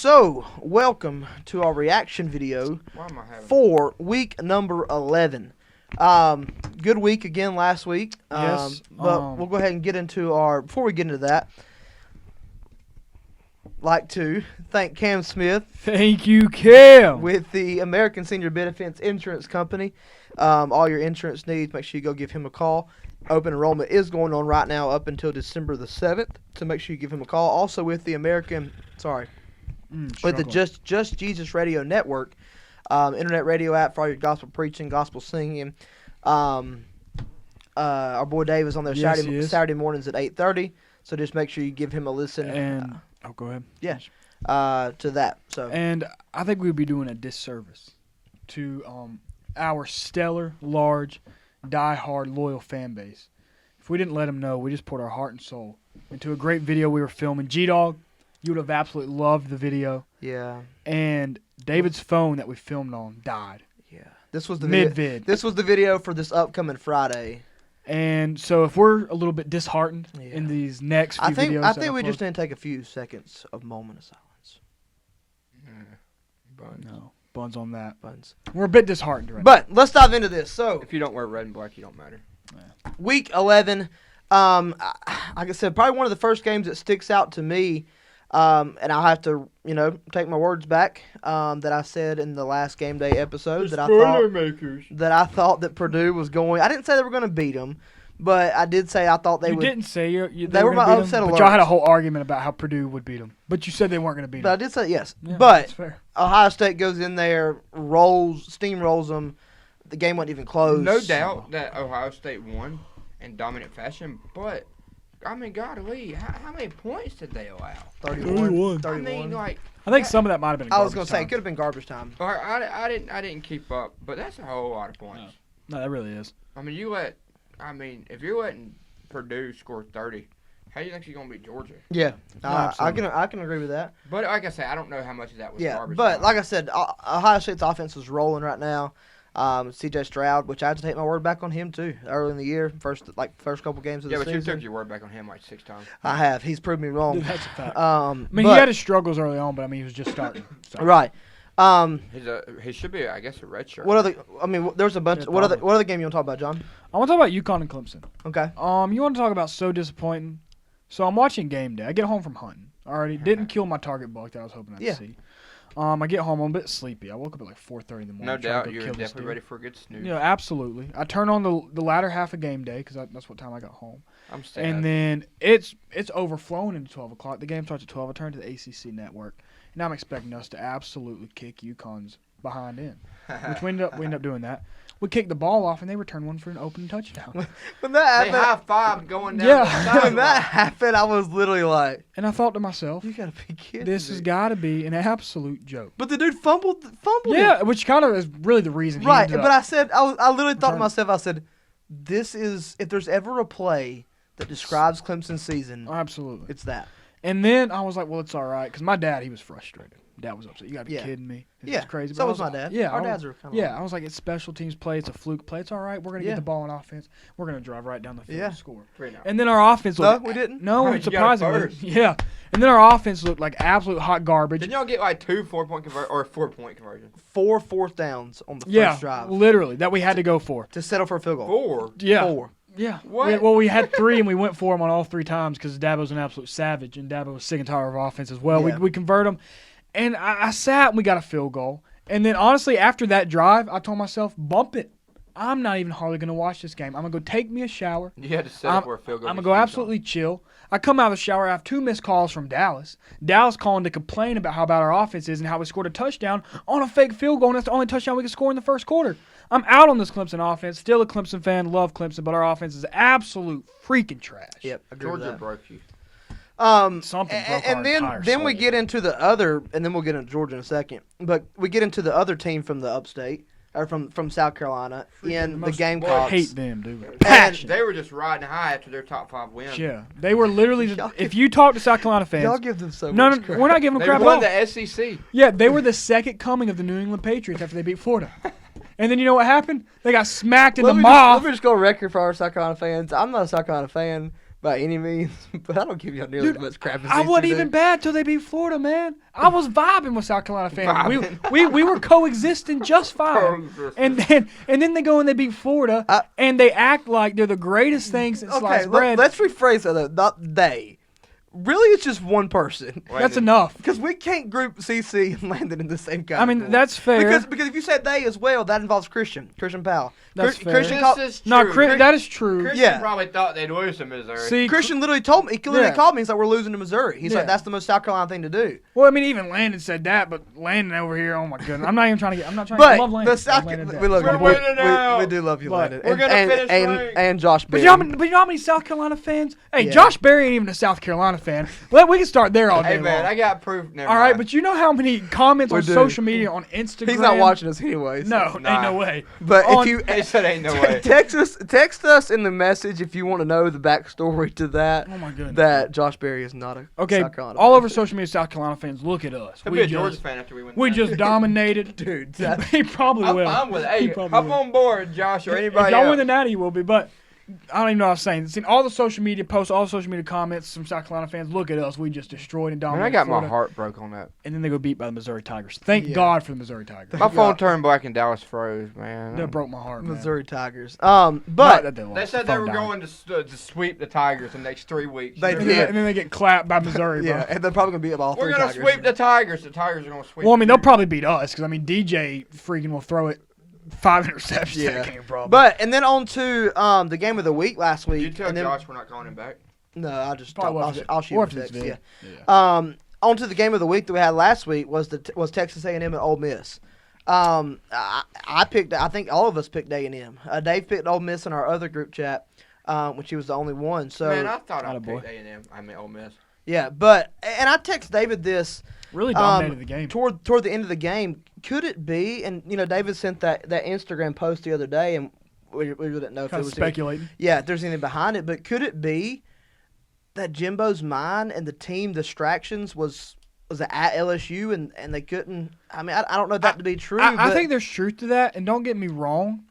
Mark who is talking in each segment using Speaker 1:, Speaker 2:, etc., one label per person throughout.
Speaker 1: So, welcome to our reaction video for week number 11. Good week again last week.
Speaker 2: Yes.
Speaker 1: But we'll go ahead and get into before we get into that, like to thank Cam Smith.
Speaker 2: Thank you, Cam.
Speaker 1: With the American Senior Benefits Insurance Company. All your insurance needs, make sure you go give him a call. Open enrollment is going on right now up until December the 7th, so make sure you give him a call. Also with the with the Just Jesus Radio Network, internet radio app for all your gospel preaching, gospel singing. Our boy Dave is on there Saturday mornings at 8:30, so just make sure you give him a listen.
Speaker 2: And go ahead.
Speaker 1: Yeah, to that. So
Speaker 2: and I think we would be doing a disservice to our stellar, large, die-hard, loyal fan base if we didn't let them know we just poured our heart and soul into a great video we were filming. G-Dog, you would have absolutely loved the video.
Speaker 1: Yeah.
Speaker 2: And David's phone that we filmed on died.
Speaker 1: Yeah. This was the
Speaker 2: mid-vid.
Speaker 1: This was the video for this upcoming Friday.
Speaker 2: And so if we're a little bit disheartened in these next few videos,
Speaker 1: I think we just need to take a few seconds of moment of silence.
Speaker 2: Buns. No, buns on that.
Speaker 1: Buns.
Speaker 2: We're a bit disheartened right now.
Speaker 1: But let's dive into this. So
Speaker 3: if you don't wear red and black, you don't matter.
Speaker 2: Yeah.
Speaker 1: Week 11. Like I said, probably one of the first games that sticks out to me. And I'll have to, take my words back that I said in the last game day episode that I thought that Purdue was going. I didn't say they were going to beat them, but I did say I thought they would.
Speaker 2: You didn't say
Speaker 1: they were my upset alert.
Speaker 2: But y'all had a whole argument about how Purdue would beat them. But you said they weren't going to beat them.
Speaker 1: But I did say yes.
Speaker 2: Yeah,
Speaker 1: but
Speaker 2: that's fair.
Speaker 1: Ohio State goes in there, steamrolls them. The game wasn't even close.
Speaker 3: No doubt that Ohio State won in dominant fashion, but. I mean, golly, how many points did they allow?
Speaker 1: 31.
Speaker 3: I mean,
Speaker 2: I think some of that might have been.
Speaker 1: I was going to say it could have been garbage time.
Speaker 3: I didn't keep up, but that's a whole lot of points.
Speaker 2: No, that really is.
Speaker 3: I mean, if you're letting Purdue score 30, how do you think you're going to beat Georgia?
Speaker 1: Yeah, I can agree with that.
Speaker 3: But like I said, I don't know how much of that was garbage.
Speaker 1: But
Speaker 3: time.
Speaker 1: like I said, Ohio State's offense is rolling right now. C.J. Stroud, which I had to take my word back on him too early in the year, first couple games of the season.
Speaker 3: Yeah, but you took your word back on him like 6 times.
Speaker 1: I have. He's proved me wrong.
Speaker 2: Dude, that's a fact.
Speaker 1: He
Speaker 2: had his struggles early on, but he was just starting. So.
Speaker 1: Right.
Speaker 3: He should be, I guess, a red shirt.
Speaker 1: There's a bunch. What other game you want to talk about, John?
Speaker 2: I want to talk about UConn and Clemson.
Speaker 1: Okay.
Speaker 2: You want to talk about so disappointing? So I'm watching game day. I get home from hunting. Already didn't kill my target buck that I was hoping I'd see. I get home, I'm a bit sleepy. I woke up at like 4:30 in the morning.
Speaker 3: No doubt, you're definitely ready for a good snooze.
Speaker 2: Yeah, absolutely. I turn on the latter half of game day because that's what time I got home.
Speaker 3: I'm sad.
Speaker 2: And then it's overflowing into 12 o'clock. The game starts at 12. I turn to the ACC network, and I'm expecting us to absolutely kick UConn's behind in, which we end up doing that. We kicked the ball off, and they returned one for an open touchdown.
Speaker 1: When that happened,
Speaker 3: they high-fived going down the sideline.
Speaker 1: When that happened, I was literally like...
Speaker 2: And I thought to myself,
Speaker 1: you got to be kidding
Speaker 2: this has got to be an absolute joke.
Speaker 1: But the dude fumbled
Speaker 2: Yeah,
Speaker 1: it.
Speaker 2: which kind of is really the reason he ended up.
Speaker 1: But I said, I literally thought to myself, I said, this is... If there's ever a play that describes Clemson's season...
Speaker 2: Absolutely.
Speaker 1: It's that.
Speaker 2: And then I was like, well, it's all right. Because my dad, he was frustrated. Dad was upset. You got to be kidding me. It's crazy.
Speaker 1: So was my dad.
Speaker 2: Yeah,
Speaker 1: our dads are kind of
Speaker 2: I was like, it's special teams play. It's a fluke play. It's all right. We're going to get the ball on offense. We're going to drive right down the field and score. And then our offense looked...
Speaker 1: No, we didn't.
Speaker 2: No, surprisingly. Yeah. And then our offense looked like absolute hot garbage.
Speaker 3: Didn't y'all get like 2 4-point conversions or a 4-point conversion?
Speaker 1: 4 fourth downs on the first drive.
Speaker 2: Yeah, literally. That we had to go for.
Speaker 1: To settle for a field goal.
Speaker 3: 4?
Speaker 2: Yeah.
Speaker 1: 4.
Speaker 2: Yeah.
Speaker 3: What?
Speaker 2: We had 3, and we went for them on all 3 times because Dabo's an absolute savage, and Dabo was sick and tired of our offense as well.
Speaker 1: Yeah.
Speaker 2: We convert them. And I sat and we got a field goal. And then, honestly, after that drive, I told myself, bump it. I'm not even hardly going to watch this game. I'm going to go take me a shower.
Speaker 3: You had to set up for a field goal.
Speaker 2: I'm going to go absolutely chill. I come out of the shower. I have 2 missed calls from Dallas. Dallas calling to complain about how bad our offense is and how we scored a touchdown on a fake field goal, and that's the only touchdown we could score in the first quarter. I'm out on this Clemson offense. Still a Clemson fan. Love Clemson, but our offense is absolute freaking trash.
Speaker 1: Yep,
Speaker 3: Georgia broke you.
Speaker 2: Something broke
Speaker 1: and then we get into the other, and then we'll get into Georgia in a second. But we get into the other team from the upstate, or from South Carolina, in the Gamecocks.
Speaker 2: I hate them, dude.
Speaker 3: They were just riding high after their top 5 win.
Speaker 2: Yeah, they were literally. If you talk to South Carolina fans,
Speaker 1: y'all give them so much crap.
Speaker 2: We're not giving them crap at
Speaker 3: They
Speaker 2: all.
Speaker 3: won the SEC.
Speaker 2: Yeah, they were the second coming of the New England Patriots after they beat Florida. And then you know what happened? They got smacked in the mouth.
Speaker 1: Let me just go on record for our South Carolina fans. I'm not a South Carolina fan. by any means, but I don't give y'all nearly as much crap as
Speaker 2: I
Speaker 1: these
Speaker 2: wasn't
Speaker 1: two
Speaker 2: even
Speaker 1: do.
Speaker 2: bad till they beat Florida, man. I was vibing with South Carolina fans.
Speaker 3: Vibing.
Speaker 2: We were coexisting just fine. And then they go and they beat Florida, and they act like they're the greatest thing since
Speaker 1: Okay,
Speaker 2: sliced bread.
Speaker 1: let's rephrase that though. Not they. Really, it's just one person.
Speaker 2: That's enough.
Speaker 1: Because we can't group CC and Landon in the same category.
Speaker 2: I mean, that's fair.
Speaker 1: Because if you said they as well, that involves Christian Powell.
Speaker 2: That's fair.
Speaker 1: Christian,
Speaker 3: This is true.
Speaker 2: No, that is true.
Speaker 3: Christian
Speaker 1: Yeah.
Speaker 3: probably thought they'd lose to Missouri.
Speaker 2: See,
Speaker 1: Christian literally told me. He literally
Speaker 2: Yeah.
Speaker 1: called me. He's like, "We're losing to Missouri." He's
Speaker 2: Yeah.
Speaker 1: like, "That's the most South Carolina thing to do."
Speaker 2: well, I mean, even Landon said that, but Landon over here, oh my goodness, I'm not even trying to get. I'm not trying to
Speaker 1: But
Speaker 2: love Landon.
Speaker 1: the South,
Speaker 2: Love Landon
Speaker 1: we love
Speaker 2: to
Speaker 1: you.
Speaker 2: death.
Speaker 3: We're winning now.
Speaker 1: We do love you,
Speaker 2: But
Speaker 1: Landon.
Speaker 3: we're gonna finish ranked.
Speaker 1: and Josh
Speaker 2: But
Speaker 1: Berry.
Speaker 2: you know how many South Carolina fans? Hey,
Speaker 1: Yeah.
Speaker 2: Josh Berry ain't even a South Carolina fan. Well, we can start there all day
Speaker 3: Hey man,
Speaker 2: long.
Speaker 3: I got proof. Never
Speaker 2: All right,
Speaker 3: mind.
Speaker 2: but you know how many comments
Speaker 1: We
Speaker 2: on
Speaker 1: do.
Speaker 2: social media, on Instagram?
Speaker 1: He's not watching us anyways.
Speaker 2: No,
Speaker 3: Nah.
Speaker 2: ain't no way.
Speaker 1: But
Speaker 2: On-
Speaker 1: if you
Speaker 3: He said ain't no way.
Speaker 1: text us in the message if you want to know the backstory to that.
Speaker 2: Oh my goodness.
Speaker 1: That Josh Berry is not a
Speaker 2: Okay,
Speaker 1: South Carolina
Speaker 2: all
Speaker 1: fan.
Speaker 2: over social media, South Carolina fans, look at us.
Speaker 3: He'll be a Georgia fan after we win.
Speaker 2: We just dominated.
Speaker 1: Dude, that-
Speaker 2: He probably
Speaker 3: I'm
Speaker 2: will.
Speaker 3: fine with it.
Speaker 2: He
Speaker 3: Hey,
Speaker 2: probably
Speaker 3: hop
Speaker 2: will.
Speaker 3: on board, Josh, or
Speaker 2: If
Speaker 3: anybody
Speaker 2: y'all
Speaker 3: else.
Speaker 2: win the natty, you will be. But I don't even know what I was saying. Seen all the social media posts, all the social media comments from South Carolina fans. Look at us. We just destroyed and
Speaker 3: Man,
Speaker 2: dominated
Speaker 3: I got
Speaker 2: Florida.
Speaker 3: my heart broke on that.
Speaker 2: And then they go beat by the Missouri Tigers. Thank
Speaker 1: Yeah.
Speaker 2: God for the Missouri Tigers.
Speaker 3: My phone turned black and Dallas froze, man.
Speaker 2: That broke my heart, man.
Speaker 1: Missouri Tigers.
Speaker 2: Not
Speaker 1: But
Speaker 2: that
Speaker 3: They
Speaker 2: lost.
Speaker 3: said
Speaker 2: The
Speaker 3: they
Speaker 2: phone
Speaker 3: were
Speaker 2: died.
Speaker 3: going to sweep the Tigers the next 3 weeks.
Speaker 1: They
Speaker 2: And
Speaker 1: did.
Speaker 2: then, and then they get clapped by Missouri, bro.
Speaker 1: yeah, and they're probably gonna beat up all
Speaker 3: We're
Speaker 1: three
Speaker 3: going to
Speaker 1: Tigers.
Speaker 3: sweep the Tigers. The Tigers are going to sweep.
Speaker 2: Well, I mean,
Speaker 3: the
Speaker 2: they'll probably beat us because, I mean, DJ freaking will throw it 5 interceptions.
Speaker 1: Yeah.
Speaker 2: That game, probably.
Speaker 1: But and then on to the game of the week last
Speaker 3: Did
Speaker 1: week.
Speaker 3: you tell
Speaker 1: and then,
Speaker 3: Josh we're not calling him back?
Speaker 1: No, I'll just
Speaker 2: Probably
Speaker 1: I'll,
Speaker 2: was it.
Speaker 1: I'll shoot
Speaker 2: Or
Speaker 1: him
Speaker 2: if
Speaker 1: a
Speaker 2: it's
Speaker 1: text.
Speaker 2: vid.
Speaker 1: Yeah. On to the game of the week that we had last week was Texas A&M and Ole Miss. I picked. I think all of us picked A&M. Dave picked Ole Miss in our other group chat, which he was the only one. So
Speaker 3: Man, I thought I
Speaker 2: Attaboy.
Speaker 3: picked A&M. I mean, Ole Miss.
Speaker 1: yeah, but and I text David this
Speaker 2: Really dominated the game.
Speaker 1: toward the end of the game. Could it be? And you know, David sent that Instagram post the other day, and we didn't know if
Speaker 2: Kind
Speaker 1: it
Speaker 2: of
Speaker 1: was
Speaker 2: speculating.
Speaker 1: if there's anything behind it. But could it be that Jimbo's mind and the team distractions was at LSU and they couldn't? I mean, I don't know that to be true.
Speaker 2: I
Speaker 1: but
Speaker 2: think there's truth to that, and don't get me wrong,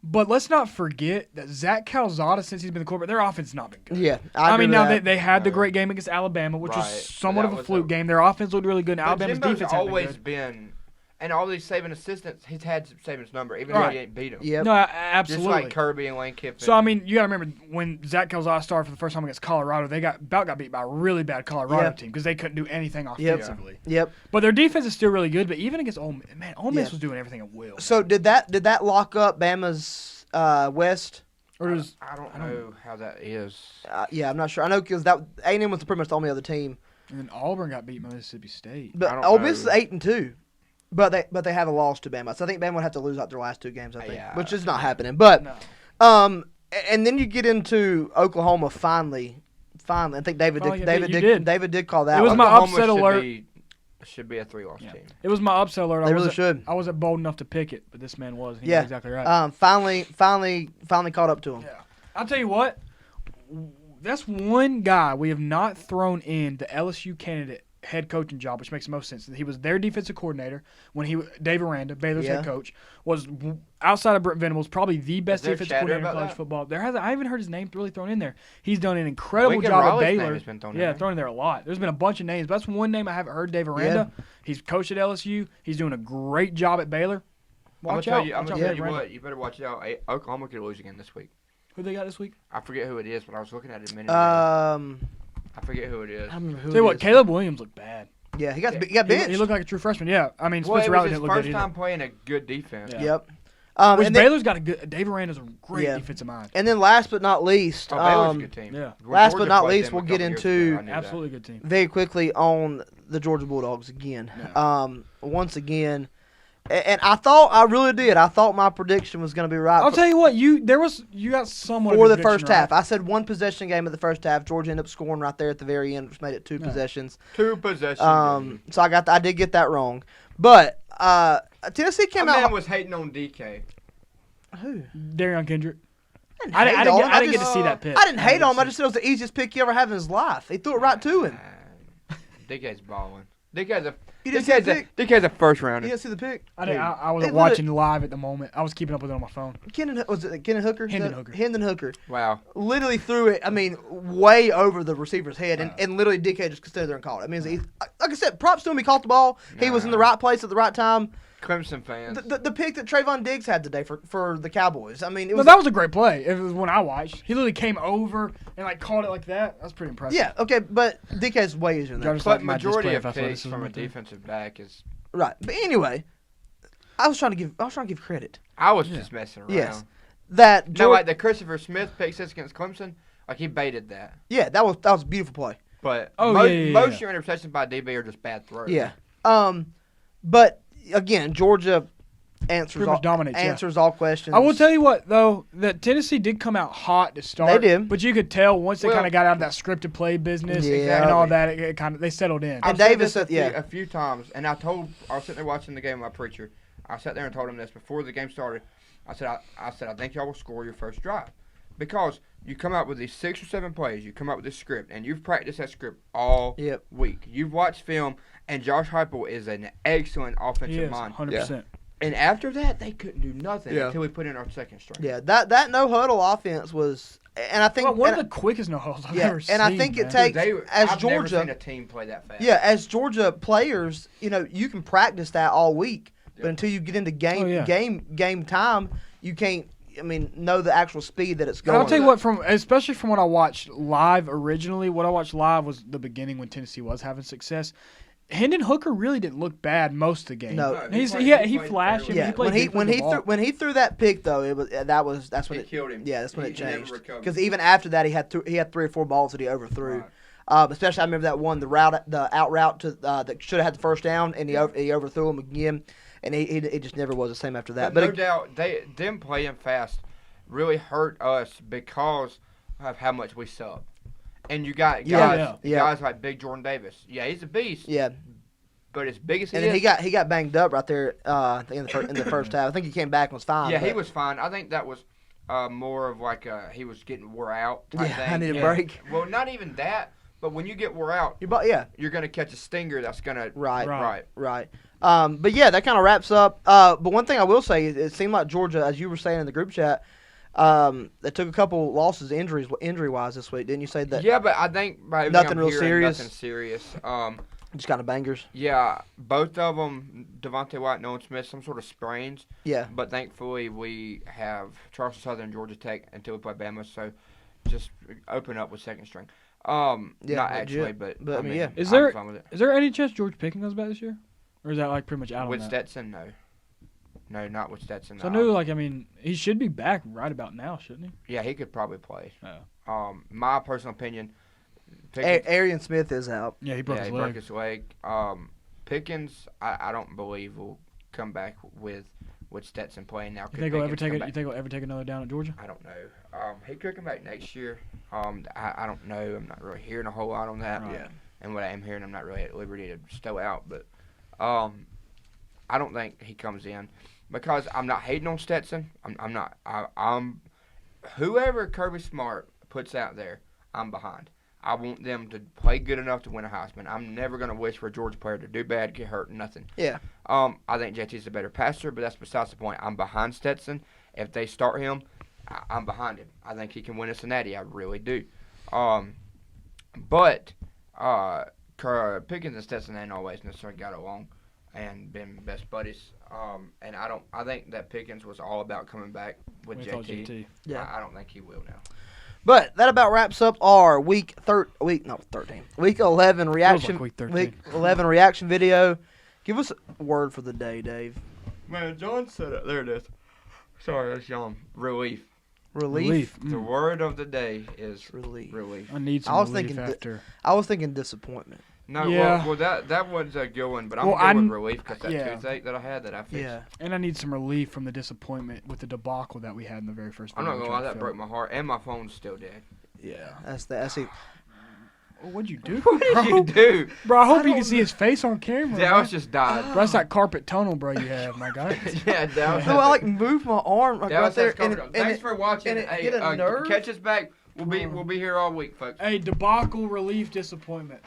Speaker 2: but let's not forget that Zach Calzada, since he's been the quarterback, their offense has not been good.
Speaker 1: yeah.
Speaker 2: I mean,
Speaker 1: agree
Speaker 2: now
Speaker 1: with that.
Speaker 2: they had the great game against Alabama, which was
Speaker 3: Right,
Speaker 2: somewhat
Speaker 3: that
Speaker 2: of a
Speaker 3: was
Speaker 2: fluke
Speaker 3: a-
Speaker 2: game. Their offense looked really good, and
Speaker 3: But
Speaker 2: Alabama's
Speaker 3: Jimbo's
Speaker 2: defense hadn't been
Speaker 3: always
Speaker 2: good.
Speaker 3: been, and all these Saban assistants, he's had Saban's number, even
Speaker 2: Right.
Speaker 3: though he ain't beat him.
Speaker 1: Yep.
Speaker 2: No, absolutely.
Speaker 3: Just like Kirby and Lane Kiffin.
Speaker 2: So I mean, you got to remember when Zach Calzada started for the first time against Colorado, they got beat by a really bad Colorado
Speaker 1: Yeah.
Speaker 2: team because they couldn't do anything offensively.
Speaker 1: Yep.
Speaker 2: But their defense is still really good. But even against Ole Miss
Speaker 1: Yeah.
Speaker 2: was doing everything at will.
Speaker 1: So did that lock up Bama's West?
Speaker 2: Or it was,
Speaker 3: I don't know how that is.
Speaker 1: Yeah, I'm not sure. I know because that A&M was pretty much the only other team.
Speaker 2: and then Auburn got beat by Mississippi State.
Speaker 1: But
Speaker 3: I don't
Speaker 1: Ole Miss is
Speaker 3: know.
Speaker 1: 8-2. But they have a loss to Bama. So I think Bama would have to lose out their last 2 games, I think.
Speaker 3: Yeah.
Speaker 1: Which is not happening. But
Speaker 2: No.
Speaker 1: and then you get into Oklahoma finally. I think David
Speaker 2: Finally,
Speaker 1: did,
Speaker 2: I
Speaker 1: David
Speaker 2: think you
Speaker 1: did,
Speaker 2: did.
Speaker 1: David did call that
Speaker 2: It was
Speaker 1: one.
Speaker 2: my
Speaker 3: Oklahoma
Speaker 2: upset
Speaker 3: should
Speaker 2: alert.
Speaker 3: Should be a 3-loss
Speaker 2: Yeah.
Speaker 3: team.
Speaker 2: It was my upset alert.
Speaker 1: They
Speaker 2: I
Speaker 1: really
Speaker 2: wasn't-
Speaker 1: should.
Speaker 2: I wasn't bold enough to pick it, but this man was. He
Speaker 1: Yeah.
Speaker 2: was exactly right.
Speaker 1: Finally caught up to him.
Speaker 2: Yeah. I'll tell you what. That's one guy we have not thrown in the LSU candidate head coaching job, which makes the most sense. He was their defensive coordinator when Dave Aranda, Baylor's
Speaker 1: Yeah.
Speaker 2: head coach, was outside of Brent Venables probably the best
Speaker 3: there
Speaker 2: defensive
Speaker 3: chatter
Speaker 2: coordinator in
Speaker 3: about
Speaker 2: college
Speaker 3: that?
Speaker 2: football. I haven't heard his name really thrown in there. He's done an incredible
Speaker 3: Lincoln
Speaker 2: job
Speaker 3: Riley's
Speaker 2: at
Speaker 3: name
Speaker 2: Baylor.
Speaker 3: has been thrown in
Speaker 2: Yeah,
Speaker 3: there.
Speaker 2: thrown in there a lot. There's been a bunch of names, but that's one name I haven't heard. Dave Aranda. He's coached at LSU. He's doing a great job at Baylor. Watch out.
Speaker 3: I'm
Speaker 2: Watch
Speaker 3: gonna
Speaker 2: out
Speaker 3: tell
Speaker 2: for
Speaker 3: you
Speaker 2: Aranda.
Speaker 3: what. You better watch out. Oklahoma could lose again this week.
Speaker 2: Who they got this week?
Speaker 3: I forget who it is, but I was looking at it a minute ago.
Speaker 1: I
Speaker 3: I forget who it is.
Speaker 1: don't remember who
Speaker 2: Tell you
Speaker 1: it
Speaker 2: what,
Speaker 1: is.
Speaker 2: Caleb Williams looked bad.
Speaker 1: Yeah, he got
Speaker 2: He
Speaker 1: benched.
Speaker 2: looked like a true freshman. Yeah, I mean
Speaker 3: Well,
Speaker 2: Spencer
Speaker 3: it
Speaker 2: Rattler
Speaker 3: was his
Speaker 2: didn't look good
Speaker 3: first
Speaker 2: either.
Speaker 3: time playing a good defense.
Speaker 2: Yeah.
Speaker 1: Yep.
Speaker 2: Which
Speaker 1: and then,
Speaker 2: Baylor's got a good. Dave Aranda's a great
Speaker 1: Yeah.
Speaker 2: defensive mind.
Speaker 1: and then last but not least,
Speaker 3: Oh, Baylor's a good team.
Speaker 2: yeah.
Speaker 1: Last
Speaker 3: Georgia
Speaker 1: but not
Speaker 3: played
Speaker 1: least,
Speaker 3: them a
Speaker 1: we'll get
Speaker 3: couple years
Speaker 1: into-
Speaker 3: ago. I knew that.
Speaker 2: Absolutely good team.
Speaker 1: very quickly on the Georgia Bulldogs again.
Speaker 2: Yeah.
Speaker 1: Once again, and I really did. I thought my prediction was going to be right.
Speaker 2: I'll tell you what, you got somewhat
Speaker 1: for
Speaker 2: of a
Speaker 1: the first
Speaker 2: prediction
Speaker 1: half.
Speaker 2: right.
Speaker 1: I said one possession game at the first half. Georgia ended up scoring right there at the very end, which made it 2
Speaker 2: Yeah.
Speaker 1: possessions.
Speaker 3: 2 possessions.
Speaker 1: So I did get that wrong. But Tennessee
Speaker 3: My
Speaker 1: came
Speaker 3: man
Speaker 1: out.
Speaker 3: was hating on DK.
Speaker 1: Who?
Speaker 2: Darion Kendrick.
Speaker 1: I
Speaker 2: I
Speaker 1: didn't,
Speaker 2: didn't get to see that pick.
Speaker 1: I didn't hate on him. I
Speaker 2: see
Speaker 1: just said it was the easiest pick he ever had in his life. He threw it right to him.
Speaker 3: DK's balling. DK's a.
Speaker 1: You didn't see the pick?
Speaker 3: DK's a first
Speaker 1: You
Speaker 3: rounder.
Speaker 1: didn't see the pick?
Speaker 2: I wasn't watching live at the moment. I was keeping up with it on my phone.
Speaker 1: Was it Hendon Hooker? Hendon Hooker.
Speaker 3: Wow.
Speaker 1: Literally threw it, way over the receiver's head, and literally DK just stood there and caught it. Like I said, props to him. He caught the ball. He was in the right place at the right time.
Speaker 3: Clemson fans.
Speaker 1: The pick that Trayvon Diggs had today for the Cowboys. That
Speaker 2: was a great play. It was when I watched. He literally came over and caught it like that. That's pretty impressive.
Speaker 1: Yeah, okay, but DK's way easier than that.
Speaker 3: But majority of picks from a defensive back is
Speaker 1: right. But anyway, I was trying to give credit.
Speaker 3: I was just messing around.
Speaker 1: Yes, that
Speaker 3: like the Christopher Smith pick six against Clemson, like he baited that.
Speaker 1: Yeah, that was a beautiful play.
Speaker 3: But most of your interceptions by DB are just bad throws.
Speaker 1: Yeah. But again, Georgia answers all questions.
Speaker 2: I will tell you what, though, that Tennessee did come out hot to start.
Speaker 1: They did.
Speaker 2: But you could tell once they kind of got out of that scripted play business and all that, it kind of they settled in.
Speaker 3: And Davis said a few times, and I was sitting there watching the game with my preacher. I sat there and told him this before the game started. I said, I think y'all will score your first drive. Because you come out with these 6 or 7 plays, you come out with this script, and you've practiced that script all week. You've watched film, and Josh Heupel is an excellent offensive mind.
Speaker 2: 100%.
Speaker 3: Yeah. And after that, they couldn't do nothing until we put in our second string.
Speaker 1: Yeah, that no huddle offense was, and I think
Speaker 2: one of the quickest no huddles I've ever seen.
Speaker 1: And I think it takes
Speaker 3: I've never seen a team play that fast.
Speaker 1: Yeah, as Georgia players, you can practice that all week, but until you get into game time, you can't. Know the actual speed that it's going.
Speaker 2: I'll tell you what, especially from what I watched live originally, what I watched live was the beginning when Tennessee was having success. Hendon Hooker really didn't look bad most of the game.
Speaker 1: No,
Speaker 2: he flashed.
Speaker 1: Yeah,
Speaker 2: he played
Speaker 1: when he threw that pick though, that's when
Speaker 3: it killed him.
Speaker 1: Yeah, that's when it changed. Because even after that, he had 3 or 4 balls that he overthrew. Right. Especially I remember that one, the out route to that should have had the first down, and he overthrew him again. And he just never was the same after that.
Speaker 3: But no doubt, them playing fast really hurt us because of how much we suck. And you got guys like Big Jordan Davis. Yeah, he's a beast.
Speaker 1: Yeah.
Speaker 3: But as big as he
Speaker 1: is. And then he got banged up right there in the first half. I think he came back and was fine.
Speaker 3: Yeah, he was fine. I think that was more of like he was getting wore out type thing.
Speaker 1: I need a break.
Speaker 3: Well, not even that. But when you get wore out, you're going to catch a stinger that's going to... Right.
Speaker 1: But yeah, that kind of wraps up. But one thing I will say is it seemed like Georgia, as you were saying in the group chat, they took a couple losses injury-wise this week. Didn't you say that?
Speaker 3: Yeah, but I think by
Speaker 1: nothing real serious.
Speaker 3: Nothing serious.
Speaker 1: Just kind of bangers.
Speaker 3: Yeah, both of them, Devontae White, Nolan Smith, some sort of sprains.
Speaker 1: Yeah.
Speaker 3: But thankfully we have Charleston Southern, Georgia Tech until we play Bama, so just open up with second string. Not actually, but I mean,
Speaker 1: yeah.
Speaker 2: Is there any chance George Pickens comes back this year, or is that like pretty much out
Speaker 3: with
Speaker 2: on
Speaker 3: Stetson? No, not with Stetson.
Speaker 2: So I knew, he should be back right about now, shouldn't he?
Speaker 3: Yeah, he could probably play.
Speaker 2: Oh.
Speaker 3: My personal opinion,
Speaker 1: Arian Smith is out.
Speaker 2: Yeah, he broke
Speaker 3: his leg. Pickens, I don't believe will come back with Stetson playing now.
Speaker 2: You think he'll ever take another down at Georgia?
Speaker 3: I don't know. He could come back next year. I don't know. I'm not really hearing a whole lot on that.
Speaker 1: Right. Yeah.
Speaker 3: And what I am hearing, I'm not really at liberty to stow out. But I don't think he comes in because I'm not hating on Stetson. I'm not. I'm whoever Kirby Smart puts out there, I'm behind. I want them to play good enough to win a Heisman. I'm never going to wish for a Georgia player to do bad, get hurt, nothing.
Speaker 1: Yeah.
Speaker 3: I think JT's a better passer, but that's besides the point. I'm behind Stetson. If they start him, I'm behind him. I think he can win a Cincinnati. I really do. But Pickens and Stetson ain't always necessarily got along and been best buddies. And I think that Pickens was all about coming back with JT.
Speaker 1: Yeah.
Speaker 3: I don't think he will now.
Speaker 1: But that about wraps up our week 11 reaction.
Speaker 2: Like
Speaker 1: week 11 reaction video. Give us a word for the day, Dave.
Speaker 3: Man, John said it. There it is. Sorry, that's John. Relief.
Speaker 1: Relief.
Speaker 3: The word of the day is
Speaker 1: relief.
Speaker 2: I need some relief
Speaker 1: after. I was thinking disappointment.
Speaker 3: No, well, that one's a good one, but I'm going with relief because that toothache that I had that I fixed. Yeah.
Speaker 2: And I need some relief from the disappointment with the debacle that we had in the very first
Speaker 3: I'm not going to lie, that broke my heart, and my phone's still dead.
Speaker 1: Yeah. That's it.
Speaker 2: What'd you do?
Speaker 3: What did you do?
Speaker 2: Bro, I hope you can see his face on camera.
Speaker 3: Yeah, I was just dying.
Speaker 2: Bro, that's that carpet tunnel, bro, you have, my guy.
Speaker 3: Yeah, that was
Speaker 1: I moved my arm right there.
Speaker 3: Thanks for watching.
Speaker 1: Hey,
Speaker 3: catch us back. We'll be here all week, folks.
Speaker 2: Hey, debacle, relief, disappointment.